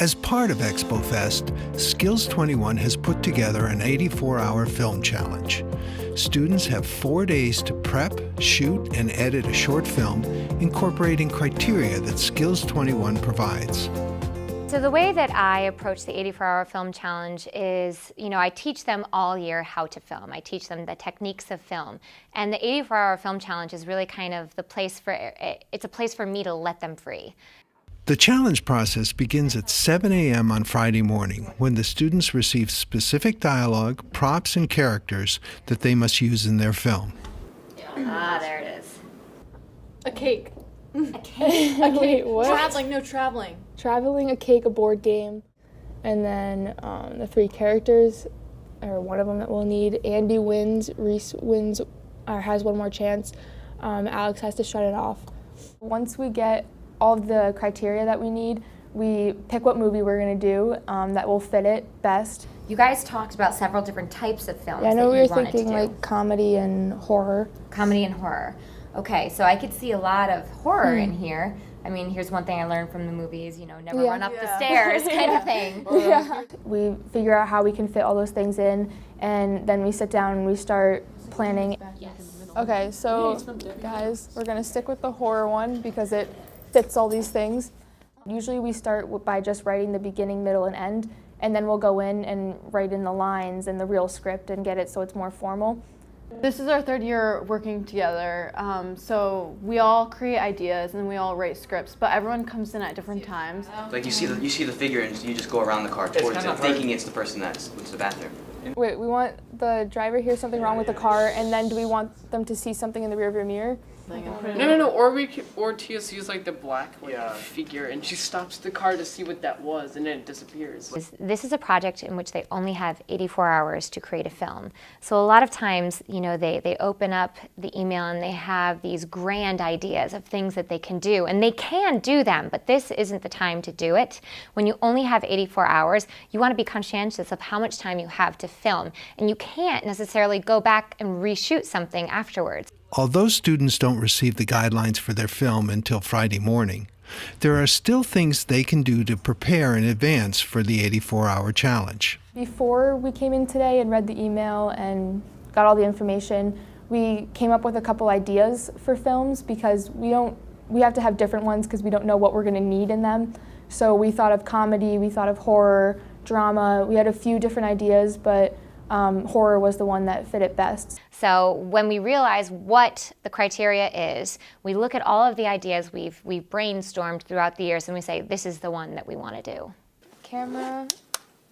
As part of Expo Fest, Skills 21 has put together an 84-hour film challenge. Students have 4 days to prep, shoot, and edit a short film incorporating criteria that Skills 21 provides. So the way that I approach the 84-hour film challenge is, I teach them all year how to film. I teach them the techniques of film. And the 84-hour film challenge is really kind of it's a place for me to let them free. The challenge process begins at 7 a.m. on Friday morning, when the students receive specific dialogue, props, and characters that they must use in their film. Ah, there it is. A cake. A cake? A cake. Wait, what? Traveling. Traveling, a cake, a board game, and then the 3 characters, or one of them that we'll need. Andy wins, Reese wins, or has one more chance. Alex has to shut it off. Once we get all of the criteria that we need, we pick what movie we're going to do that will fit it best. You guys talked about several different types of films. Yeah, I know that we you were wanted thinking to do. like comedy and horror. Comedy and horror. Okay, so I could see a lot of horror in here. I mean, here's one thing I learned from the movies, never run up the stairs kind of thing. Yeah. We figure out how we can fit all those things in, and then we sit down and we start planning. Yes. Okay, so guys, we're gonna stick with the horror one because it fits all these things. Usually we start by just writing the beginning, middle, and end, and then we'll go in and write in the lines and the real script and get it so it's more formal. This is our 3rd year working together, so we all create ideas and we all write scripts, but everyone comes in at different times. Like you see the figure and you just go around the car towards it, thinking it's the person that's to the bathroom. Wait, we want the driver to hear something wrong with the car, and then do we want them to see something in the rearview mirror? No. Or Tia's use like the black figure, and she stops the car to see what that was, and then it disappears. This is a project in which they only have 84 hours to create a film. So a lot of times, they open up the email and they have these grand ideas of things that they can do, and they can do them, but this isn't the time to do it. When you only have 84 hours, you want to be conscientious of how much time you have to film, and you can't necessarily go back and reshoot something afterwards. Although students don't receive the guidelines for their film until Friday morning, there are still things they can do to prepare in advance for the 84-hour challenge. Before we came in today and read the email and got all the information, we came up with a couple ideas for films because we have to have different ones because we don't know what we're going to need in them. So we thought of comedy, we thought of horror, drama. We had a few different ideas, but horror was the one that fit it best. So when we realize what the criteria is, we look at all of the ideas we've brainstormed throughout the years and we say, this is the one that we want to do. Camera,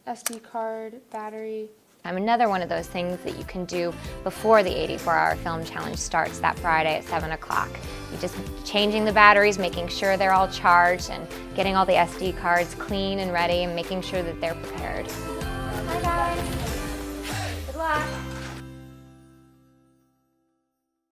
SD card, battery. Another one of those things that you can do before the 84-hour film challenge starts that Friday at 7 o'clock. You're just changing the batteries, making sure they're all charged, and getting all the SD cards clean and ready, and making sure that they're prepared. Bye guys. Good luck.